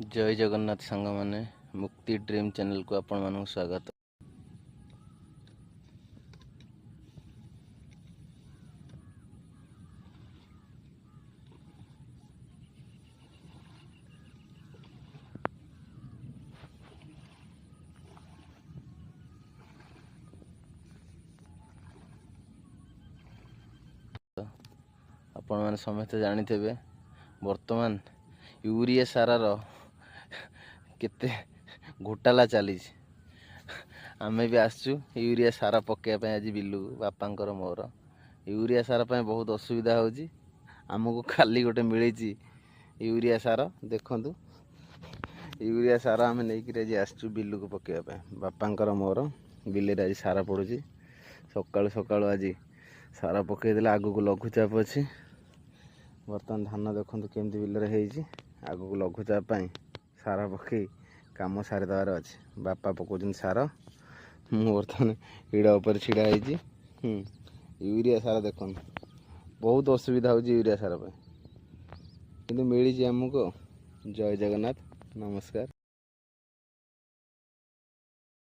जय जगन्नाथ सांग माने मुक्ति ड्रीम चैनल को आपण मानक स्वागत। आपण माने समस्त जानिथिबे वर्तमान यूरिया सारार केते घोटाला चली। आमे भी आसचु यूरिया सारा पकेया आज बिलू बापांकर मोर यूरिया सारा बहुत असुविधा होची। आमको खाली गोटे मिली यूरिया सार देखंतु यूरिया सार आम नहीं आज आसचु बिलू को पकेया बापांकर मोर बिले आज सारा पड़ुची। सकाळु सकाळु आज सारा पकईदे आगू को लघुचाप अच्छी। बर्तमान धान देखते केमती बिलरे होती आगू को लघुचाप सारा पकई कम सारीदेवार अच्छे। बापा पकाउन सार मु बर्तमान हिड़ा उपर छिड़ा यूरिया सार देख बहुत असुविधा हो यूरिया सार कि मिली आमको। जय जगन्नाथ नमस्कार।